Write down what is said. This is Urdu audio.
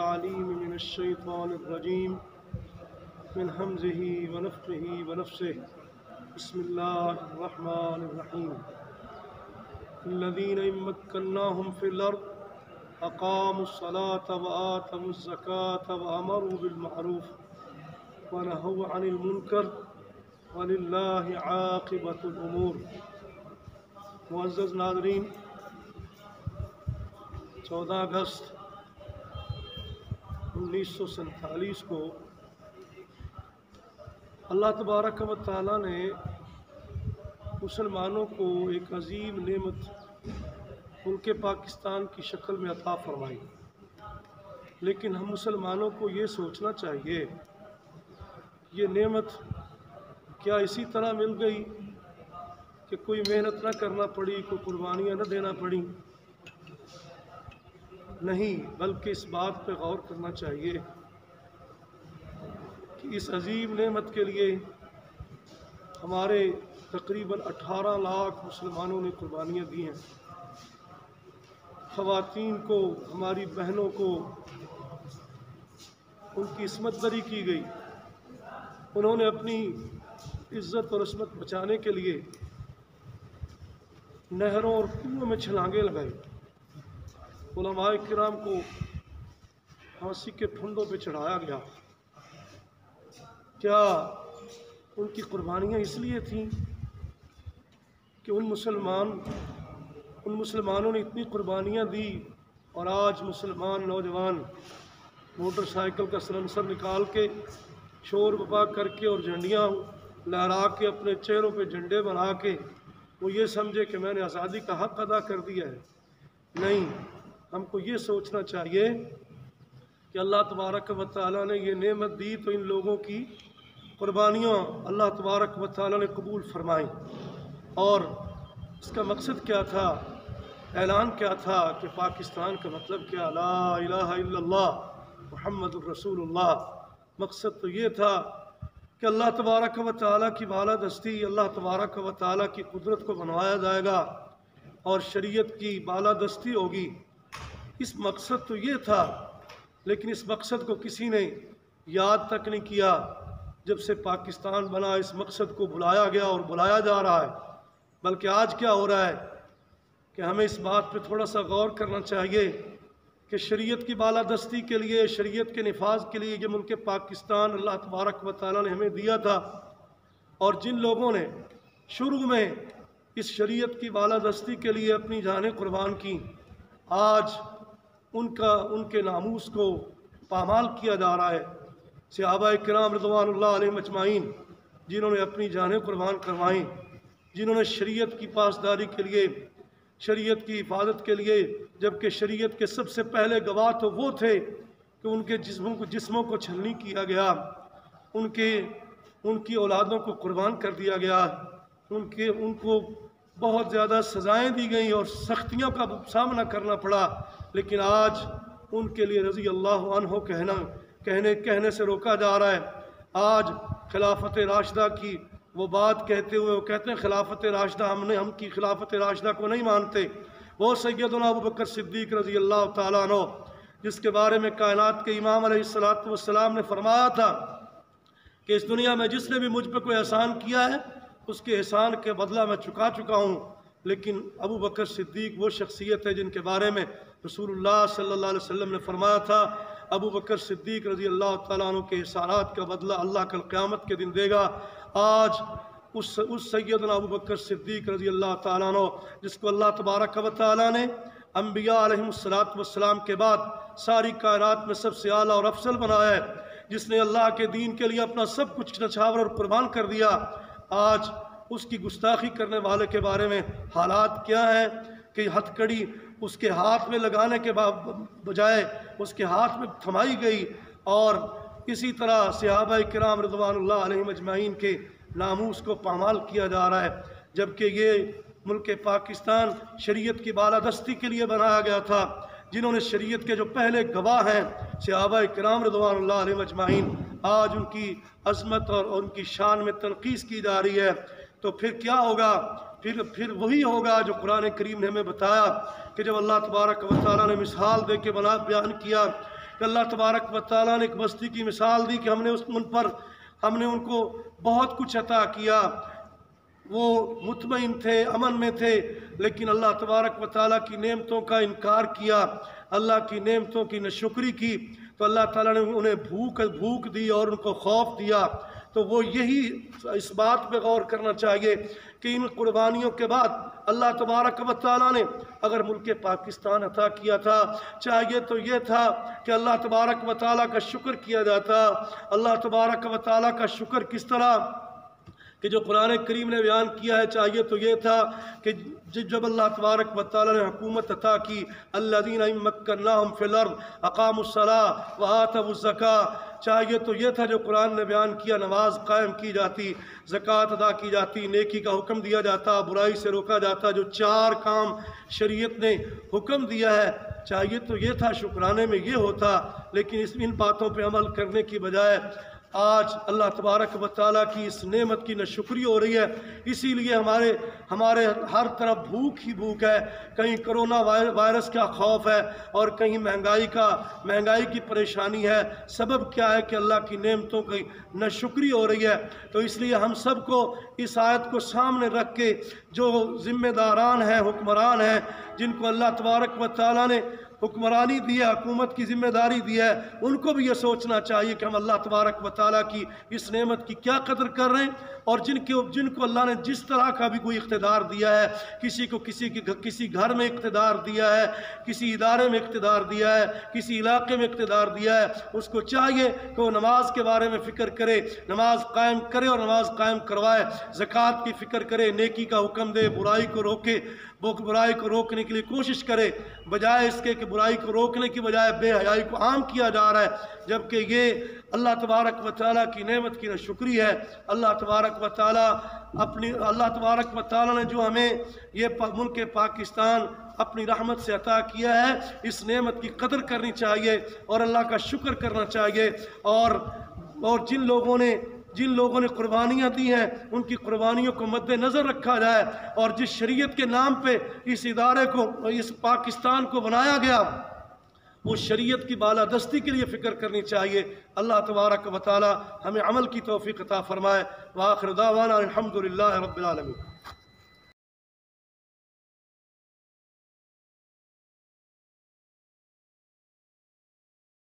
العليم من الشيطان الرجيم من همزه ونفخه ونفسه بسم الله الرحمن الرحيم الذين إن مكناهم في الأرض أقاموا الصلاة وآتوا الزكاة وأمروا بالمعروف ونهوا عن المنكر وللہ عاقبۃ الامور۔ معزز ناظرین، 14 اگست 1947 کو اللہ تبارک و تعالیٰ نے مسلمانوں کو ایک عظیم نعمت ملک پاکستان کی شکل میں عطا فرمائی، لیکن ہم مسلمانوں کو یہ سوچنا چاہیے یہ نعمت کیا اسی طرح مل گئی کہ کوئی محنت نہ کرنا پڑی، کوئی قربانیاں نہ دینا پڑی؟ نہیں، بلکہ اس بات پہ غور کرنا چاہیے کہ اس عظیم نعمت کے لیے ہمارے تقریباً 18 لاکھ مسلمانوں نے قربانیاں دی ہیں۔ خواتین کو، ہماری بہنوں کو ان کی عصمت دری کی گئی، انہوں نے اپنی عزت اور عصمت بچانے کے لیے نہروں اور کنویں میں چھلانگیں لگائی۔ علماء کرام کو پھانسی کے پھندوں پہ چڑھایا گیا۔ کیا ان کی قربانیاں اس لیے تھیں کہ ان مسلمانوں نے اتنی قربانیاں دی اور آج مسلمان نوجوان موٹر سائیکل کا سلنسر نکال کے شور بپا کر کے اور جھنڈیاں لہرا کے اپنے چہروں پہ جھنڈے بنا کے وہ یہ سمجھے کہ میں نے آزادی کا حق ادا کر دیا ہے؟ نہیں، ہم کو یہ سوچنا چاہیے کہ اللہ تبارک و تعالیٰ نے یہ نعمت دی تو ان لوگوں کی قربانیاں اللہ تبارک و تعالیٰ نے قبول فرمائیں، اور اس کا مقصد کیا تھا، اعلان کیا تھا کہ پاکستان کا مطلب کیا، لا الہ الا اللہ محمد الرسول اللہ۔ مقصد تو یہ تھا کہ اللہ تبارک و تعالیٰ کی بالادستی، اللہ تبارک و تعالیٰ کی قدرت کو بنوایا جائے گا اور شریعت کی بالادستی ہوگی۔ اس مقصد تو یہ تھا، لیکن اس مقصد کو کسی نے یاد تک نہیں کیا۔ جب سے پاکستان بنا اس مقصد کو بھلایا گیا اور بلایا جا رہا ہے۔ بلکہ آج کیا ہو رہا ہے کہ ہمیں اس بات پہ تھوڑا سا غور کرنا چاہیے کہ شریعت کی بالادستی کے لیے، شریعت کے نفاذ کے لیے یہ ملک پاکستان اللہ تبارک و تعالیٰ نے ہمیں دیا تھا، اور جن لوگوں نے شروع میں اس شریعت کی بالادستی کے لیے اپنی جانیں قربان کی، آج ان کے ناموس کو پامال کیا جا رہا ہے۔ صحابہ کرام رضوان اللہ علیہم اجمعین جنہوں نے اپنی جانیں قربان کروائیں، جنہوں نے شریعت کی پاسداری کے لیے، شریعت کی حفاظت کے لیے، جبکہ شریعت کے سب سے پہلے گواہ تو وہ تھے کہ ان کے جسموں کو چھلنی کیا گیا، ان کی اولادوں کو قربان کر دیا گیا، ان کو بہت زیادہ سزائیں دی گئیں اور سختیوں کا سامنا کرنا پڑا، لیکن آج ان کے لیے رضی اللہ عنہ کہنے سے روکا جا رہا ہے۔ آج خلافت راشدہ کی وہ بات کہتے ہوئے وہ کہتے ہیں خلافت راشدہ ہم کی خلافت راشدہ کو نہیں مانتے۔ وہ سیدنا ابوبکر صدیق رضی اللہ تعالیٰ عنہ جس کے بارے میں کائنات کے امام علیہ السلام نے فرمایا تھا کہ اس دنیا میں جس نے بھی مجھ پہ کوئی احسان کیا ہے اس کے احسان کے بدلہ میں چکا چکا ہوں، لیکن ابوبکر صدیق وہ شخصیت ہے جن کے بارے میں رسول اللہ صلی اللہ علیہ وسلم نے فرمایا تھا ابوبکر صدیق رضی اللہ تعالیٰ عنہ کے احسانات کا بدلہ اللہ کل قیامت کے دن دے گا۔ آج اس سیدنا ابوبکر صدیق رضی اللہ تعالیٰ عنہ جس کو اللہ تبارک و تعالیٰ نے انبیاء علیہم السلام کے بعد ساری کائنات میں سب سے اعلیٰ اور افضل بنایا ہے، جس نے اللہ کے دین کے لیے اپنا سب کچھ نچھاور اور قربان کر دیا، آج اس کی گستاخی کرنے والے کے بارے میں حالات کیا ہیں کہ ہتھ کڑی اس کے ہاتھ میں لگانے کے بجائے اس کے ہاتھ میں تھمائی گئی، اور اسی طرح صحابہ کرام رضوان اللہ علیہم اجمعین کے ناموس کو پامال کیا جا رہا ہے، جبکہ یہ ملک پاکستان شریعت کی بالادستی کے لیے بنایا گیا تھا۔ جنہوں نے شریعت کے جو پہلے گواہ ہیں صحابہ کرام رضوان اللہ علیہم اجمعین، آج ان کی عظمت اور ان کی شان میں تنقیص کی جا رہی ہے، تو پھر کیا ہوگا؟ پھر وہی ہوگا جو قرآن کریم نے ہمیں بتایا کہ جب اللہ تبارک و تعالیٰ نے مثال دے کے بیان کیا کہ اللہ تبارک و تعالیٰ نے ایک بستی کی مثال دی کہ ہم نے ان کو بہت کچھ عطا کیا، وہ مطمئن تھے، امن میں تھے، لیکن اللہ تبارک و تعالیٰ کی نعمتوں کا انکار کیا، اللہ کی نعمتوں کی ناشکری کی، تو اللہ تعالیٰ نے انہیں بھوک دی اور ان کو خوف دیا۔ تو وہ یہی اس بات پہ غور کرنا چاہیے کہ ان قربانیوں کے بعد اللہ تبارک و تعالیٰ نے اگر ملک پاکستان عطا کیا تھا، چاہیے تو یہ تھا کہ اللہ تبارک و تعالیٰ کا شکر کیا جاتا۔ اللہ تبارک و تعالیٰ کا شکر کس طرح کہ جو قرآن کریم نے بیان کیا ہے، چاہیے تو یہ تھا کہ جب اللہ تبارک و تعالیٰ نے حکومت عطا کی، الذین ان مکناہم فی الارض اقاموا الصلاۃ وآتوا الزکاۃ، چاہیے تو یہ تھا جو قرآن نے بیان کیا، نماز قائم کی جاتی، زکوٰۃ ادا کی جاتی، نیکی کا حکم دیا جاتا، برائی سے روکا جاتا، جو 4 کام شریعت نے حکم دیا ہے، چاہیے تو یہ تھا شکرانے میں یہ ہوتا، لیکن ان باتوں پہ عمل کرنے کی بجائے آج اللہ تبارک و تعالیٰ کی اس نعمت کی ناشکری ہو رہی ہے۔ اسی لیے ہمارے ہر طرف بھوک ہی بھوک ہے، کہیں کرونا وائرس کا خوف ہے اور کہیں مہنگائی کی پریشانی ہے۔ سبب کیا ہے کہ اللہ کی نعمتوں کی ناشکری ہو رہی ہے۔ تو اس لیے ہم سب کو اس آیت کو سامنے رکھ کے جو ذمہ داران ہیں، حکمران ہیں، جن کو اللہ تبارک و تعالیٰ نے حکمرانی دی ہے، حکومت کی ذمہ داری دی ہے، ان کو بھی یہ سوچنا چاہیے کہ ہم اللہ تبارک و تعالیٰ کی اس نعمت کی کیا قدر کر رہے ہیں، اور جن کو اللہ نے جس طرح کا بھی کوئی اقتدار دیا ہے، کسی کو کسی گھر میں اقتدار دیا ہے، کسی ادارے میں اقتدار دیا ہے، کسی علاقے میں اقتدار دیا ہے، اس کو چاہیے کہ وہ نماز کے بارے میں فکر کرے، نماز قائم کرے اور نماز قائم کروائے، زکوٰۃ کی فکر کرے، نیکی کا حکم دے، برائی کو روکے، برائی کو روکنے کے لیے کوشش کرے، بجائے اس کے کہ برائی کو روکنے کی بجائے بے حیائی کو عام کیا جا رہا ہے، جبکہ یہ اللہ تبارک و تعالیٰ کی نعمت کی ناشکری ہے۔ اللہ تبارک و تعالیٰ نے جو ہمیں یہ ملک پاکستان اپنی رحمت سے عطا کیا ہے، اس نعمت کی قدر کرنی چاہیے اور اللہ کا شکر کرنا چاہیے، اور جن لوگوں نے قربانیاں دی ہیں، ان کی قربانیوں کو مد نظر رکھا جائے، اور جس شریعت کے نام پہ اس ادارے کو، اس پاکستان کو بنایا گیا، وہ شریعت کی بالادستی کے لیے فکر کرنی چاہیے۔ اللہ تبارک و تعالی ہمیں عمل کی توفیق عطا فرمائے۔ وآخر دعوانا الحمدللہ رب العالمین۔